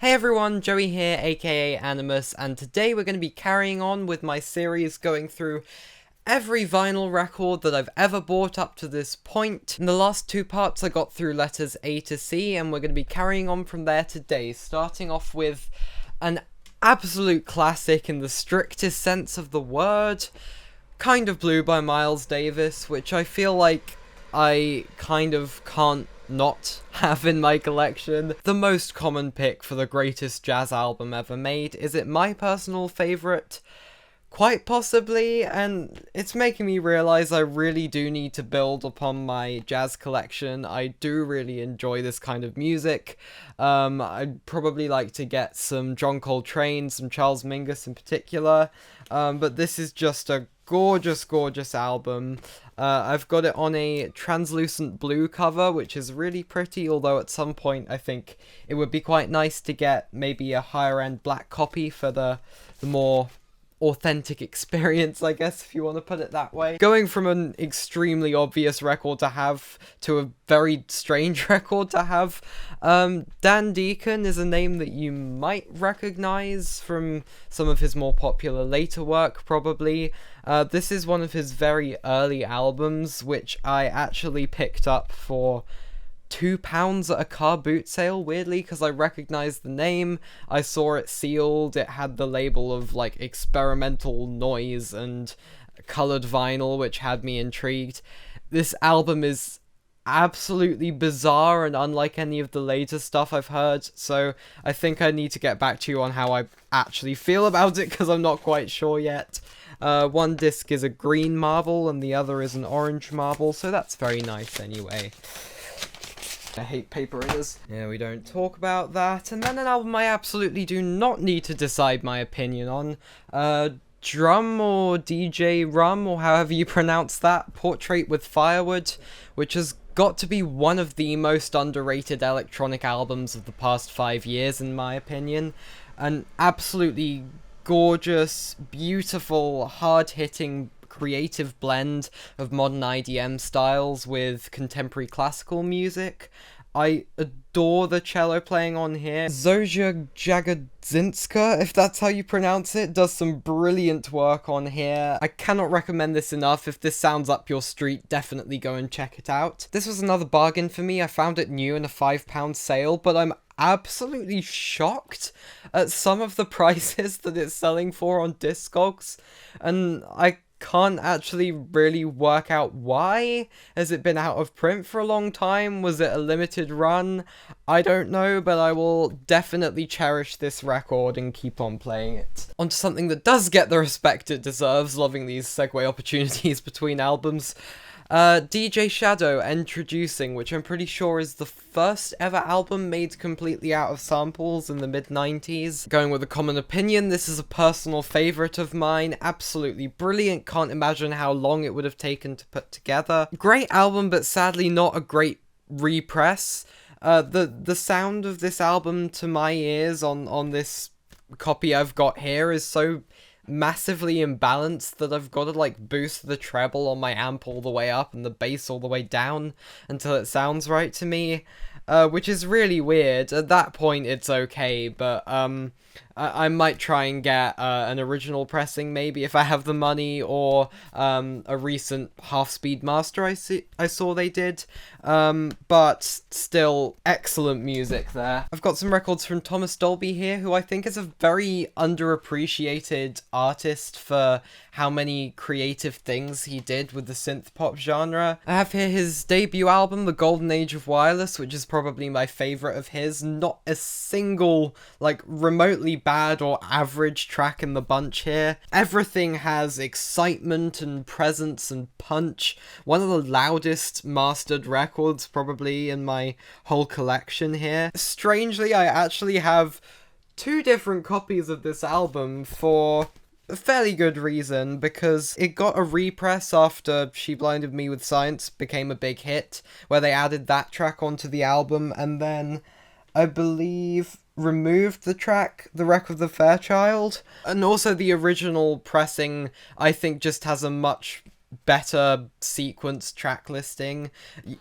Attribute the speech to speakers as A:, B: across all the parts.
A: Hey everyone, Joey here, aka Animus, and today we're going to be carrying on with my series going through every vinyl record that I've ever bought up to this point. In the last two parts I got through letters A to C, and we're going to be carrying on from there today, starting off with an absolute classic in the strictest sense of the word, Kind of Blue by Miles Davis, which I feel like I kind of can't not have in my collection. The most common pick for the greatest jazz album ever made. Is it my personal favourite? Quite possibly, and it's making me realise I really do need to build upon my jazz collection. I do really enjoy this kind of music. I'd probably like to get some John Coltrane, some Charles Mingus in particular, but this is just a gorgeous album. I've got it on a translucent blue cover, which is really pretty, although at some point I think it would be quite nice to get maybe a higher end black copy for the more authentic experience, I guess, if you want to put it that way. Going from an extremely obvious record to have to a very strange record to have. Dan Deacon is a name that you might recognize from some of his more popular later work, probably. This is one of his very early albums, which I actually picked up for £2 at a car boot sale, weirdly, because I recognized the name. I saw it sealed. It had the label of like experimental noise and colored vinyl, which had me intrigued. This album is absolutely bizarre and unlike any of the later stuff I've heard, so I think I need to get back to you on how I actually feel about it, because I'm not quite sure yet. One disc is a green marble and the other is an orange marble, so that's very nice anyway. I hate paper inners. Yeah, we don't talk about that. And then an album I absolutely do not need to decide my opinion on. Djrum or Djrum, or however you pronounce that. Portrait with Firewood, which has got to be one of the most underrated electronic albums of the past 5 years, in my opinion. An absolutely gorgeous, beautiful, hard-hitting, creative blend of modern IDM styles with contemporary classical music. I adore the cello playing on here. Zofia Jagodzinska, if that's how you pronounce it, does some brilliant work on here. I cannot recommend this enough. If this sounds up your street, definitely go and check it out. This was another bargain for me. I found it new in a £5 sale, but I'm absolutely shocked at some of the prices that it's selling for on Discogs, and I can't actually really work out why. Has it been out of print for a long time? Was it a limited run? I don't know, but I will definitely cherish this record and keep on playing it. On to something that does get the respect it deserves, loving these segue opportunities between albums. DJ Shadow Introducing, which I'm pretty sure is the first ever album made completely out of samples in the mid-90s. Going with a common opinion, this is a personal favourite of mine. Absolutely brilliant. Can't imagine how long it would have taken to put together. Great album, but sadly not a great repress. The sound of this album to my ears on this copy I've got here is so massively imbalanced that I've got to like boost the treble on my amp all the way up and the bass all the way down until it sounds right to me, which is really weird. At that point it's okay, but I might try and get an original pressing maybe if I have the money, or a recent half-speed master I saw they did, but still excellent music there. I've got some records from Thomas Dolby here, who I think is a very underappreciated artist for how many creative things he did with the synth pop genre. I have here his debut album, The Golden Age of Wireless, which is probably my favourite of his. Not a single like remotely bad or average track in the bunch here. Everything has excitement and presence and punch. One of the loudest mastered records probably in my whole collection here. Strangely, I actually have 2 different copies of this album for a fairly good reason, because it got a repress after She Blinded Me with Science became a big hit, where they added that track onto the album, and then I believe removed the track The Wreck of the Fairchild. And also the original pressing, I think, just has a much better sequence track listing.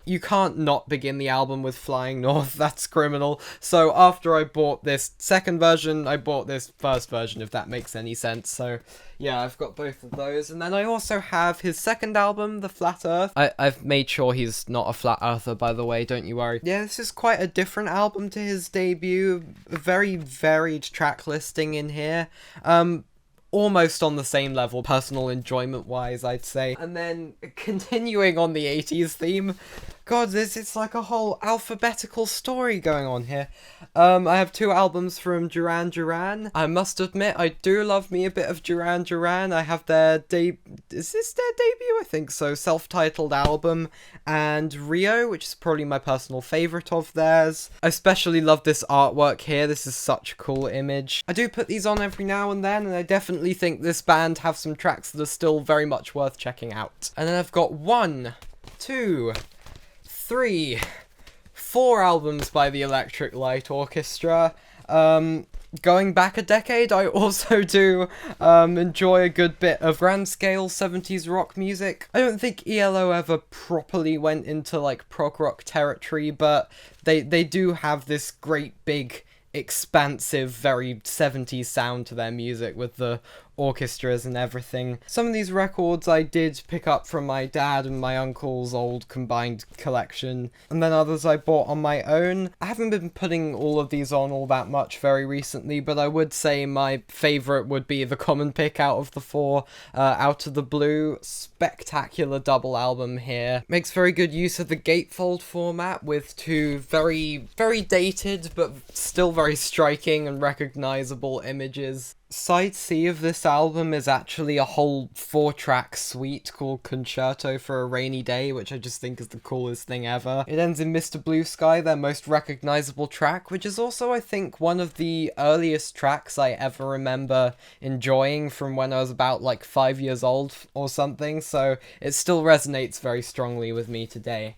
A: You can't not begin the album with Flying North, that's criminal. So after I bought this second version, I bought this first version, if that makes any sense. So yeah, I've got both of those. And then I also have his second album, The Flat Earth. I've made sure he's not a flat earther, by the way, don't you worry. Yeah, this is quite a different album to his debut. Very varied track listing in here. Almost on the same level, personal enjoyment wise, I'd say. And then continuing on the 80s theme, god, it's like a whole alphabetical story going on here. I have two albums from Duran Duran. I must admit, I do love me a bit of Duran Duran. I have their is this their debut? I think so. Self-titled album, and Rio, which is probably my personal favourite of theirs. I especially love this artwork here. This is such a cool image. I do put these on every now and then, and I definitely think this band have some tracks that are still very much worth checking out. And then I've got 1, 2, 3, 4 albums by the Electric Light Orchestra. Going back a decade, I also do enjoy a good bit of grand scale 70s rock music. I don't think ELO ever properly went into like prog rock territory, but they do have this great big expansive, very 70s sound to their music with the orchestras and everything. Some of these records I did pick up from my dad and my uncle's old combined collection, and then others I bought on my own. I haven't been putting all of these on all that much very recently, but I would say my favourite would be the common pick out of the 4, Out of the Blue. Spectacular double album here. Makes very good use of the gatefold format with 2 very, very dated but still very striking and recognisable images. Side C of this album is actually a whole 4-track suite called Concerto for a Rainy Day, which I just think is the coolest thing ever. It ends in Mr. Blue Sky, their most recognisable track, which is also, I think, one of the earliest tracks I ever remember enjoying from when I was about, like, 5 years old or something, so it still resonates very strongly with me today.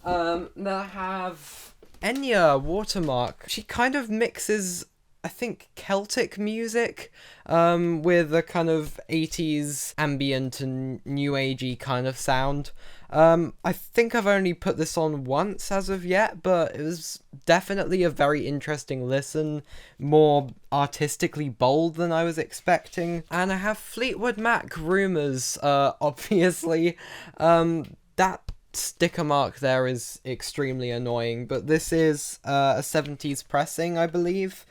A: Then I have Enya, Watermark. She kind of mixes, I think, Celtic music with a kind of 80s ambient and new agey kind of sound. I think I've only put this on once as of yet, but it was definitely a very interesting listen, more artistically bold than I was expecting. And I have Fleetwood Mac, Rumours, obviously. That sticker mark there is extremely annoying, but this is a 70s pressing, I believe.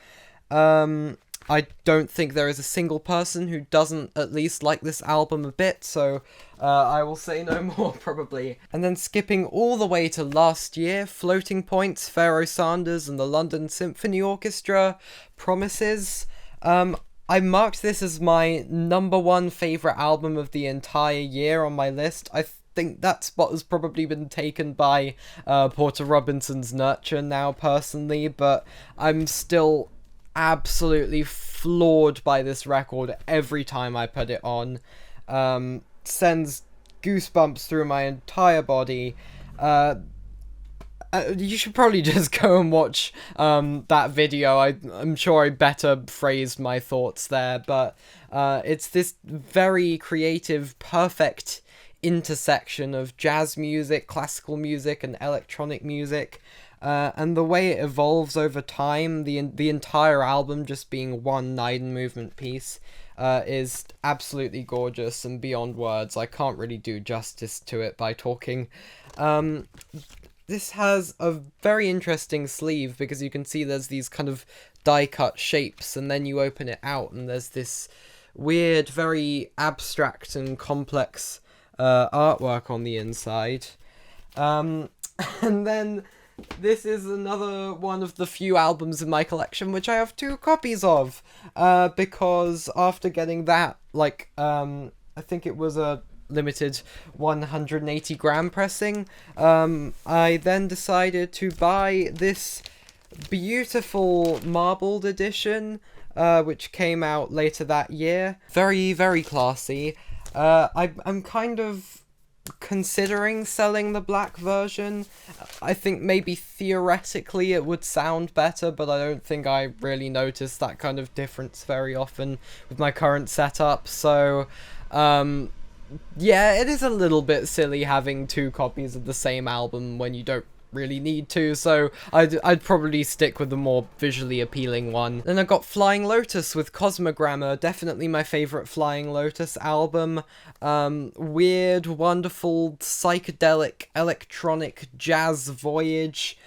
A: I don't think there is a single person who doesn't at least like this album a bit, so I will say no more, probably. And then skipping all the way to last year, Floating Points, Pharaoh Sanders and the London Symphony Orchestra, Promises. I marked this as my #1 favourite album of the entire year on my list. I think that spot has probably been taken by Porter Robinson's Nurture now, personally, but I'm still absolutely floored by this record every time I put it on. Sends goosebumps through my entire body. You should probably just go and watch that video. I'm sure I better phrased my thoughts there, but it's this very creative, perfect intersection of jazz music, classical music, and electronic music. And the way it evolves over time, the entire album just being one 9-movement piece, is absolutely gorgeous and beyond words. I can't really do justice to it by talking. This has a very interesting sleeve because you can see there's these kind of die-cut shapes, and then you open it out and there's this weird, very abstract and complex artwork on the inside. And then this is another one of the few albums in my collection which I have 2 copies of, because after getting that, like, I think it was a limited 180 gram pressing, I then decided to buy this beautiful marbled edition, which came out later that year. Very, very classy. I'm kind of considering selling the black version. I think maybe theoretically it would sound better, but I don't think I really notice that kind of difference very often with my current setup, so Yeah, it is a little bit silly having two copies of the same album when you don't really need to, so I'd probably stick with the more visually appealing one. Then I got Flying Lotus with Cosmogramma, definitely my favourite Flying Lotus album. Weird, wonderful, psychedelic, electronic jazz voyage.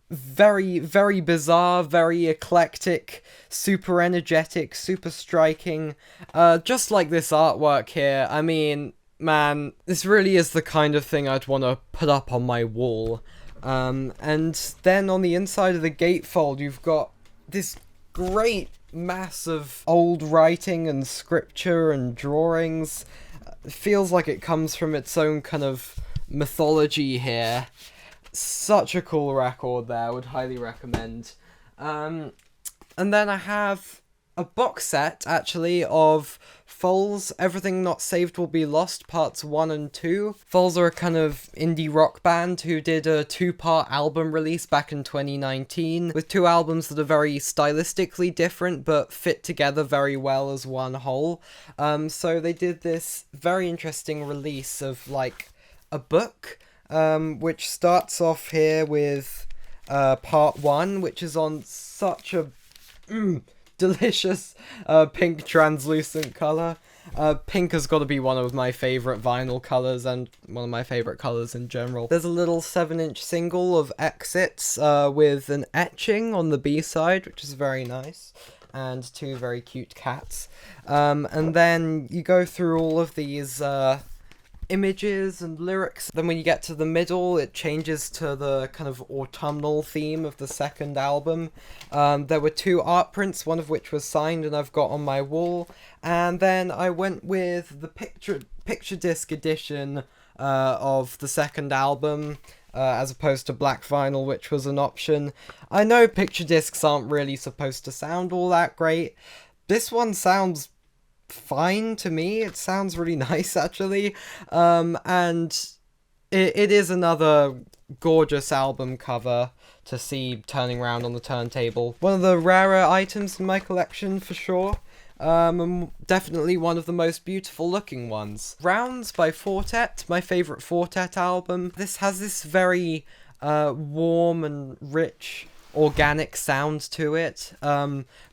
A: Very, very bizarre, very eclectic, super energetic, super striking. Just like this artwork here. I mean, man, this really is the kind of thing I'd want to put up on my wall. And then on the inside of the gatefold, you've got this great mass of old writing and scripture and drawings. It feels like it comes from its own kind of mythology here. Such a cool record there, I would highly recommend. And then I have a box set, actually, of FOALS, Everything Not Saved Will Be Lost, parts 1 and 2. FOALS are a kind of indie rock band who did a 2-part album release back in 2019, with 2 albums that are very stylistically different, but fit together very well as one whole. So they did this very interesting release of, like, a book, which starts off here with part 1, which is on such a delicious pink translucent colour. Pink has got to be one of my favourite vinyl colours and one of my favourite colours in general. There's a little 7-inch single of Exits with an etching on the B-side, which is very nice, and 2 very cute cats. And then you go through all of these images and lyrics. Then when you get to the middle, it changes to the kind of autumnal theme of the second album. There were 2 art prints, one of which was signed and I've got on my wall. And then I went with the picture disc edition of the second album, as opposed to black vinyl, which was an option. I know picture discs aren't really supposed to sound all that great. This one sounds fine to me. It sounds really nice, actually. And it is another gorgeous album cover to see turning around on the turntable. One of the rarer items in my collection, for sure. And definitely one of the most beautiful looking ones. Rounds by Fortet, my favourite Fortet album. This has this very warm and rich organic sound to it,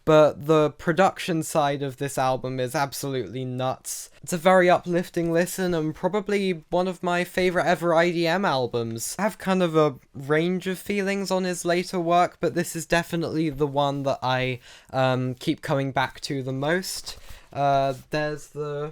A: but the production side of this album is absolutely nuts. It's a very uplifting listen and probably one of my favourite ever IDM albums. I have kind of a range of feelings on his later work, but this is definitely the one that I keep coming back to the most. There's the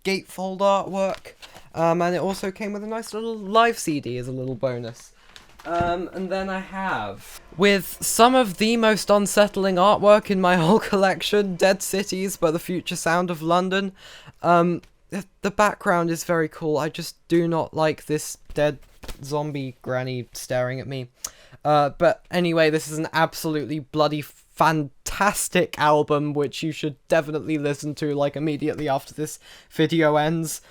A: gatefold artwork, and it also came with a nice little live CD as a little bonus. And then I have, with some of the most unsettling artwork in my whole collection, Dead Cities by the Future Sound of London. The background is very cool. I just do not like this dead zombie granny staring at me. But anyway, this is an absolutely bloody fantastic album, which you should definitely listen to, like, immediately after this video ends.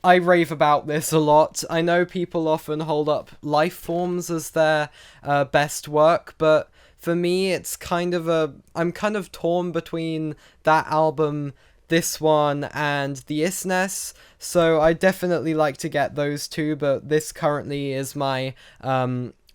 A: I rave about this a lot. I know people often hold up Life Forms as their best work, but for me it's kind of I'm kind of torn between that album, this one, and the Isness, so I definitely like to get those two, but this currently is my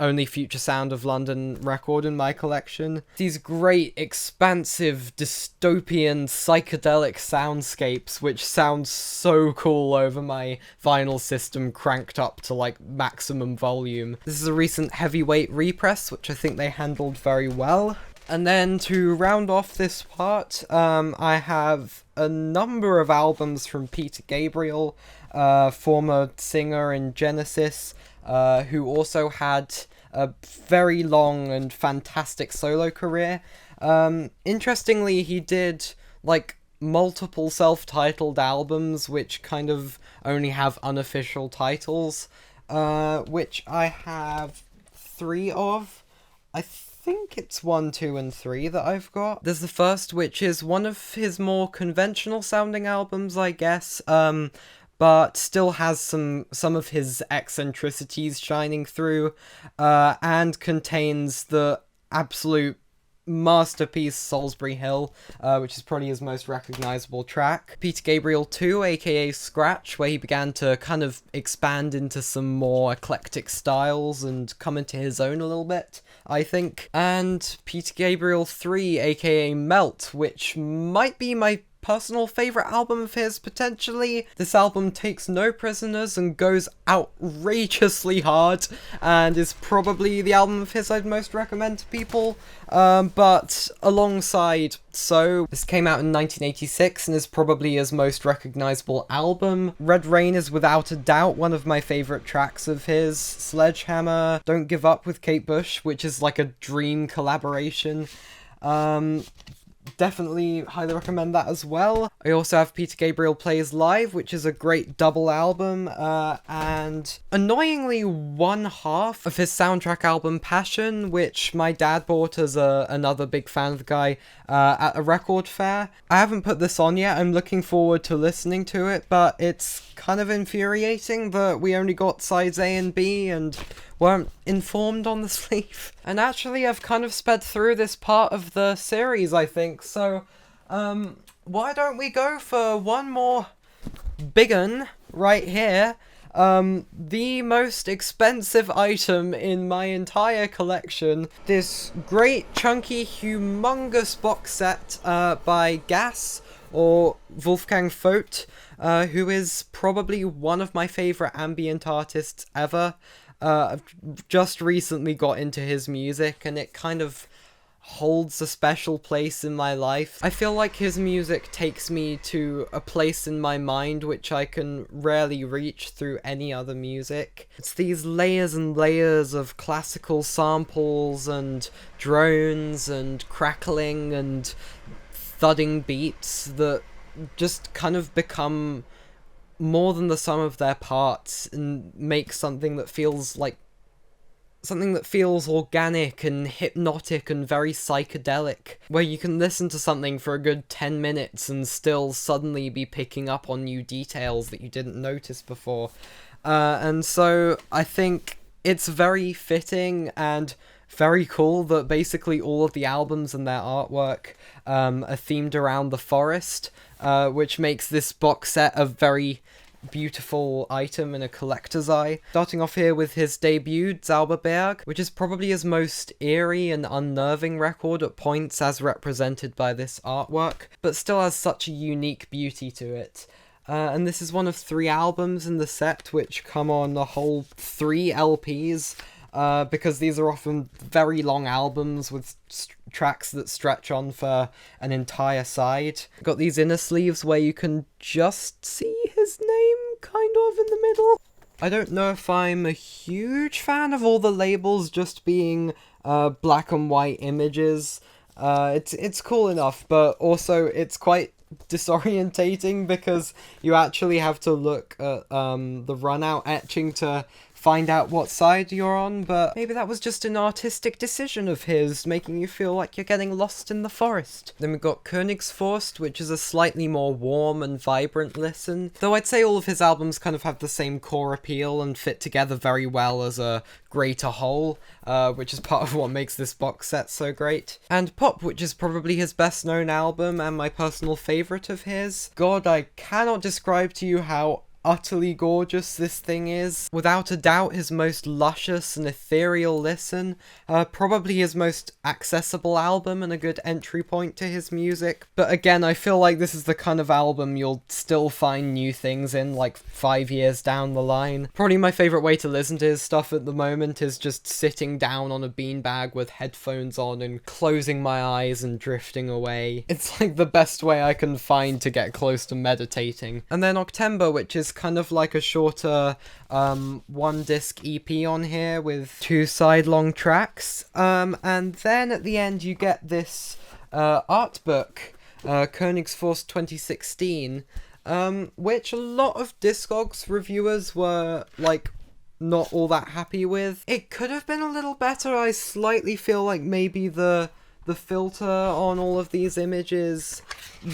A: only Future Sound of London record in my collection. These great, expansive, dystopian, psychedelic soundscapes, which sound so cool over my vinyl system cranked up to, like, maximum volume. This is a recent heavyweight repress, which I think they handled very well. And then to round off this part, I have a number of albums from Peter Gabriel, former singer in Genesis, who also had a very long and fantastic solo career. Interestingly, he did, like, multiple self-titled albums, which kind of only have unofficial titles, which I have 3 of. I think it's 1, 2, and 3 that I've got. There's the first, which is one of his more conventional sounding albums, I guess, but still has some of his eccentricities shining through, and contains the absolute masterpiece Salisbury Hill, which is probably his most recognizable track. Peter Gabriel 2, aka Scratch, where he began to kind of expand into some more eclectic styles and come into his own a little bit, I think. And Peter Gabriel 3, aka Melt, which might be my personal favourite album of his, potentially. This album takes no prisoners and goes outrageously hard, and is probably the album of his I'd most recommend to people. But alongside So, this came out in 1986 and is probably his most recognisable album. Red Rain is without a doubt one of my favourite tracks of his. Sledgehammer, Don't Give Up with Kate Bush, which is like a dream collaboration. Definitely highly recommend that as well. I also have Peter Gabriel Plays Live, which is a great double album, and annoyingly one half of his soundtrack album Passion, which my dad bought as another big fan of the guy at a record fair. I haven't put this on yet, I'm looking forward to listening to it, but it's kind of infuriating that we only got sides A and B and weren't informed on the sleeve. And actually, I've kind of sped through this part of the series, I think, so why don't we go for one more big un right here. The most expensive item in my entire collection, this great, chunky, humongous box set by Gas, or Wolfgang Vogt, who is probably one of my favourite ambient artists ever. I've just recently got into his music, and it kind of holds a special place in my life. I feel like his music takes me to a place in my mind which I can rarely reach through any other music. It's these layers and layers of classical samples and drones and crackling and thudding beats that just kind of become more than the sum of their parts and make something that feels organic and hypnotic and very psychedelic, where you can listen to something for a good 10 minutes and still suddenly be picking up on new details that you didn't notice before. And so I think it's very fitting and very cool that basically all of the albums and their artwork are themed around the forest, which makes this box set a very beautiful item in a collector's eye. Starting off here with his debut, Zauberberg, which is probably his most eerie and unnerving record at points as represented by this artwork, but still has such a unique beauty to it. And this is one of 3 albums in the set, which come on a whole 3 LPs, because these are often very long albums with tracks that stretch on for an entire side. Got these inner sleeves where you can just see his name kind of in the middle. I don't know if I'm a huge fan of all the labels just being black and white images. It's cool enough, but also it's quite disorientating because you actually have to look at the run-out etching to find out what side you're on, but maybe that was just an artistic decision of his, making you feel like you're getting lost in the forest. Then we've got Königsforst, which is a slightly more warm and vibrant listen, though I'd say all of his albums kind of have the same core appeal and fit together very well as a greater whole, which is part of what makes this box set so great. And Pop, which is probably his best known album and my personal favourite of his. God, I cannot describe to you how utterly gorgeous this thing is. Without a doubt his most luscious and ethereal listen, probably his most accessible album and a good entry point to his music. But again, I feel like this is the kind of album you'll still find new things in like 5 years down the line. Probably my favourite way to listen to his stuff at the moment is just sitting down on a beanbag with headphones on and closing my eyes and drifting away. It's like the best way I can find to get close to meditating. And then Octember, which is kind of like a shorter 1-disc EP on here with 2 side-long tracks, and then at the end you get this art book, Königsforst 2016, which a lot of Discogs reviewers were like not all that happy with. It could have been a little better. I slightly feel like maybe the filter on all of these images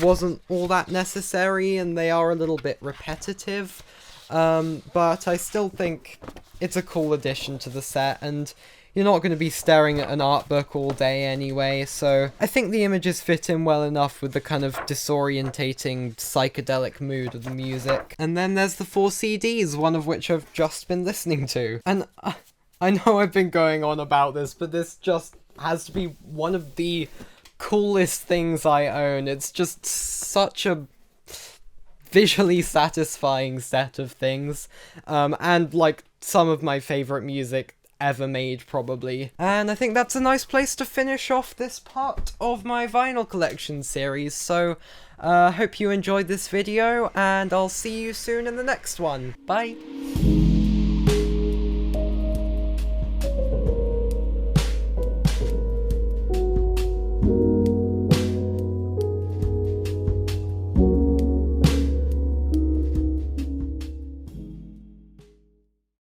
A: wasn't all that necessary, and they are a little bit repetitive, but I still think it's a cool addition to the set, and you're not going to be staring at an art book all day anyway, so I think the images fit in well enough with the kind of disorientating psychedelic mood of the music. And then there's the 4 CDs, one of which I've just been listening to. And I know I've been going on about this, but this just has to be one of the coolest things I own. It's just such a visually satisfying set of things, and like some of my favourite music ever made, probably. And I think that's a nice place to finish off this part of my vinyl collection series, so hope you enjoyed this video, and I'll see you soon in the next one. Bye!